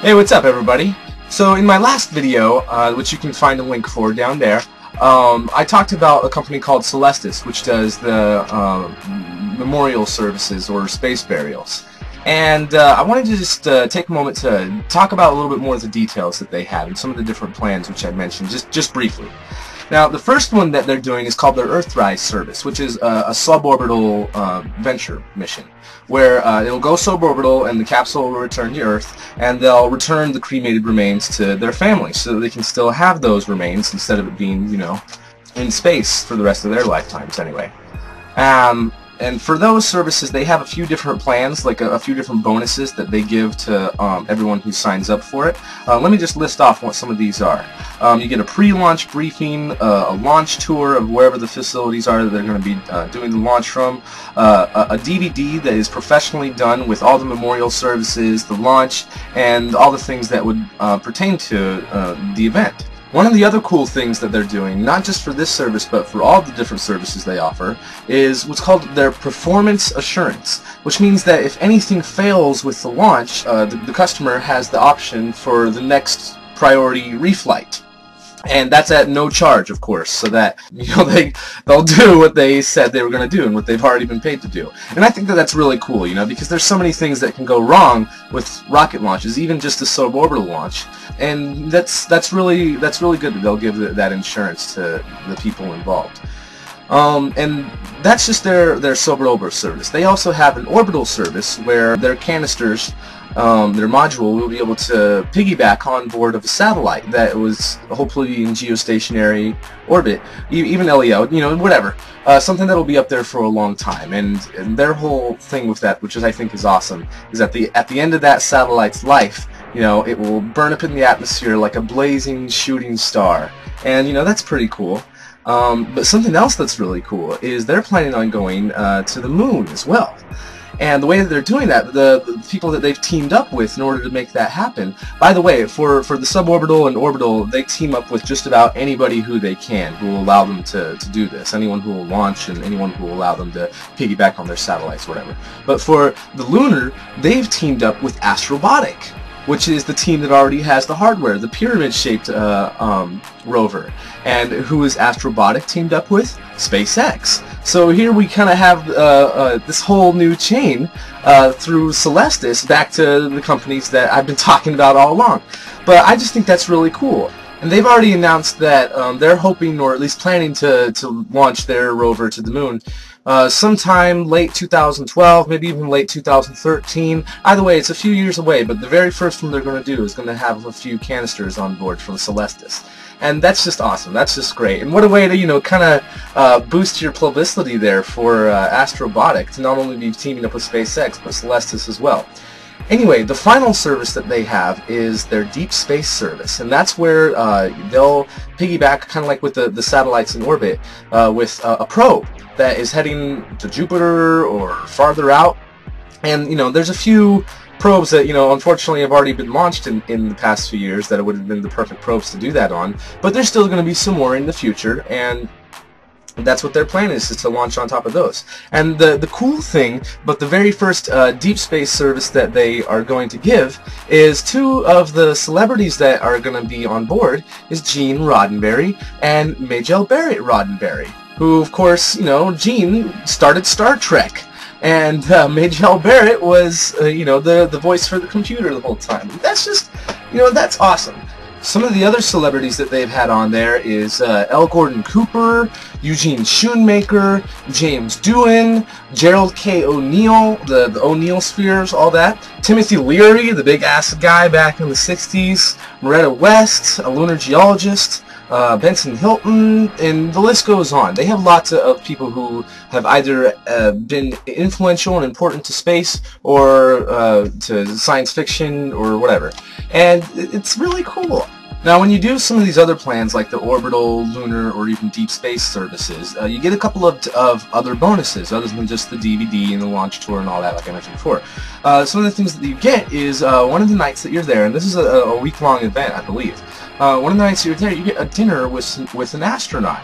Hey, what's up everybody? So in my last video, which you can find a link for down there, I talked about a company called Celestis, which does the memorial services or space burials. And I wanted to just take a moment to talk about a little bit more of the details that they have and some of the different plans which I mentioned just briefly. Now, the first one that they're doing is called their Earthrise service, which is a suborbital venture mission, where it'll go suborbital and the capsule will return to Earth, and they'll return the cremated remains to their families so that they can still have those remains instead of it being, you know, in space for the rest of their lifetimes anyway. And for those services, they have a few different plans, like a few different bonuses that they give to everyone who signs up for it. Let me just list off what some of these are. You get a pre-launch briefing, a launch tour of wherever the facilities are that they're going to be doing the launch from, a DVD that is professionally done with all the memorial services, the launch, and all the things that would pertain to the event. One of the other cool things that they're doing, not just for this service but for all the different services they offer, is what's called their performance assurance, which means that if anything fails with the launch, the customer has the option for the next priority reflight. And that's at no charge, of course, so that, you know, they'll do what they said they were going to do and what they've already been paid to do. And I think that that's really cool, you know, because there's so many things that can go wrong with rocket launches, even just a suborbital launch. And that's really good that they'll give that insurance to the people involved. And that's just their suborbital service. They also have an orbital service where their canisters, their module, will be able to piggyback on board of a satellite that was hopefully in geostationary orbit, even LEO, you know, whatever. Something that'll be up there for a long time. And their whole thing with that, which I think is awesome, is at the end of that satellite's life, you know, it will burn up in the atmosphere like a blazing shooting star. And, you know, that's pretty cool. But something else that's really cool is they're planning on going to the moon as well. And the way that they're doing that, the people that they've teamed up with in order to make that happen, by the way, for the suborbital and orbital, they team up with just about anybody who they can, who will allow them to do this. Anyone who will launch and anyone who will allow them to piggyback on their satellites, whatever. But for the lunar, they've teamed up with Astrobotic, which is the team that already has the hardware, the pyramid-shaped rover. And who is Astrobotic teamed up with? SpaceX. So here we kind of have this whole new chain through Celestis back to the companies that I've been talking about all along. But I just think that's really cool. And they've already announced that they're hoping, or at least planning to launch their rover to the moon sometime late 2012, maybe even late 2013. Either way, it's a few years away, but the very first one they're going to do is going to have a few canisters on board from Celestis. And that's just awesome. That's just great. And what a way to, you know, kind of boost your publicity there for Astrobotic to not only be teaming up with SpaceX, but Celestis as well. Anyway, the final service that they have is their deep space service, and that's where they'll piggyback, kind of like with the satellites in orbit, with a probe that is heading to Jupiter or farther out. And, you know, there's a few probes that, you know, unfortunately have already been launched in the past few years that it would have been the perfect probes to do that on, but there's still going to be some more in the future, and that's what their plan is to launch on top of those. And the cool thing, but the very first deep space service that they are going to give is two of the celebrities that are going to be on board is Gene Roddenberry and Majel Barrett Roddenberry, who, of course, you know, Gene started Star Trek. And Majel Barrett was, you know, the voice for the computer the whole time. That's just, you know, that's awesome. Some of the other celebrities that they've had on there is L. Gordon Cooper, Eugene Schoonmaker, James Doohan, Gerald K. O'Neill, the O'Neill spheres, all that. Timothy Leary, the big-ass guy back in the 60s. Moretta West, a lunar geologist. Benson Hilton, and the list goes on. They have lots of people who have either been influential and important to space or to science fiction or whatever. And it's really cool. Now, when you do some of these other plans, like the orbital, lunar, or even deep space services, you get a couple of other bonuses, other than just the DVD and the launch tour and all that, like I mentioned before. Some of the things that you get is one of the nights that you're there, and this is a week-long event, I believe. One of the nights you're there, you get a dinner with an astronaut.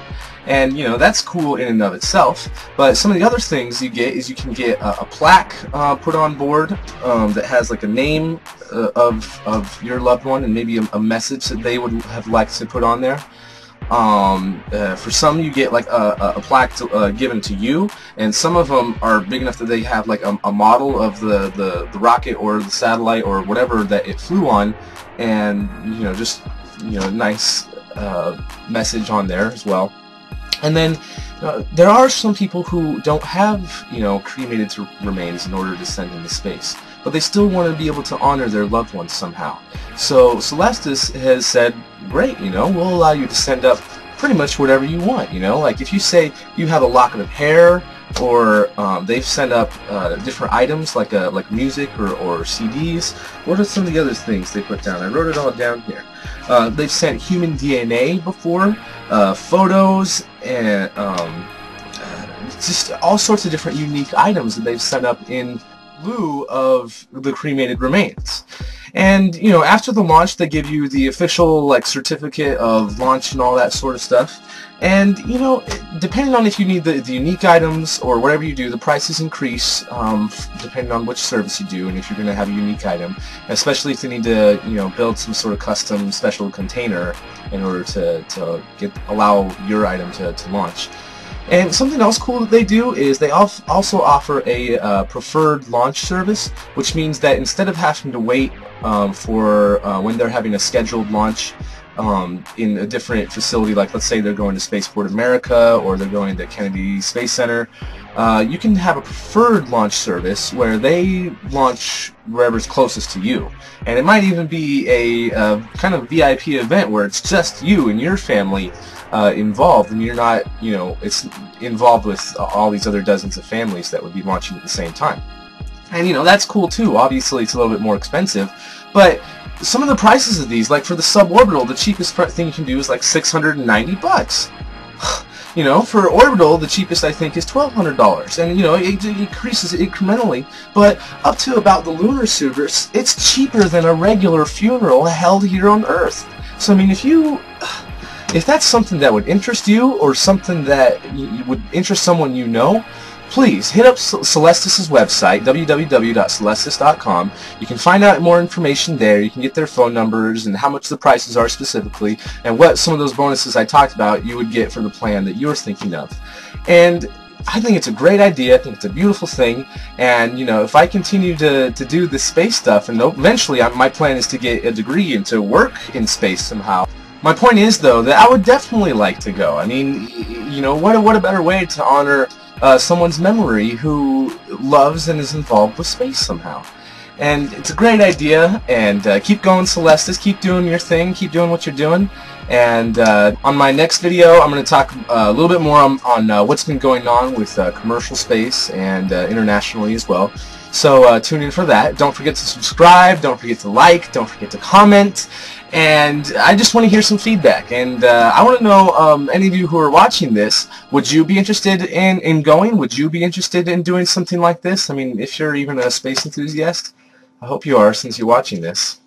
And that's cool in and of itself. But some of the other things you get is you can get a plaque put on board that has like a name of your loved one and maybe a message that they would have liked to put on there. For some you get like a plaque given to you, and some of them are big enough that they have like a model of the rocket or the satellite or whatever that it flew on, and just nice message on there as well. And then there are some people who don't have cremated remains in order to send into space, but they still want to be able to honor their loved ones somehow. So Celestis has said, great, we'll allow you to send up pretty much whatever you want. Like if you say you have a locket of hair, or they've sent up different items like music or CDs. What are some of the other things they put down? I wrote it all down here. They've sent human DNA before, photos, and just all sorts of different unique items that they've sent up in lieu of the cremated remains. And after the launch they give you the official certificate of launch and all that sort of stuff. And depending on if you need the unique items or whatever you do, the prices increase depending on which service you do and if you're going to have a unique item, especially if they need to build some sort of custom special container in order to allow your item to launch. And something else cool that they do is they also offer a preferred launch service, which means that instead of having to wait for when they're having a scheduled launch in a different facility, like let's say they're going to Spaceport America or they're going to Kennedy Space Center, you can have a preferred launch service where they launch wherever's closest to you. And it might even be a kind of VIP event where it's just you and your family involved, and you're not, it's involved with all these other dozens of families that would be launching at the same time. And that's cool too. Obviously it's a little bit more expensive, but some of the prices of these, like for the suborbital, the cheapest thing you can do is like $690. For orbital, the cheapest I think is $1,200, and it increases incrementally. But up to about the lunar service, it's cheaper than a regular funeral held here on Earth. So I mean, if that's something that would interest you, or something that would interest someone please hit up Celestis' website, www.celestis.com. You can find out more information there. You can get their phone numbers and how much the prices are specifically, and what some of those bonuses I talked about you would get for the plan that you're thinking of. And I think it's a great idea. I think it's a beautiful thing. And if I continue to do the space stuff, and eventually my plan is to get a degree and to work in space somehow. My point is, though, that I would definitely like to go. I mean, what a better way to honor someone's memory who loves and is involved with space somehow. And it's a great idea, and keep going, Celestis. Keep doing your thing. Keep doing what you're doing. And on my next video, I'm going to talk a little bit more on what's been going on with commercial space and internationally as well. So tune in for that. Don't forget to subscribe. Don't forget to like. Don't forget to comment. And I just want to hear some feedback. And I want to know, any of you who are watching this, would you be interested in going? Would you be interested in doing something like this? I mean, if you're even a space enthusiast, I hope you are, since you're watching this.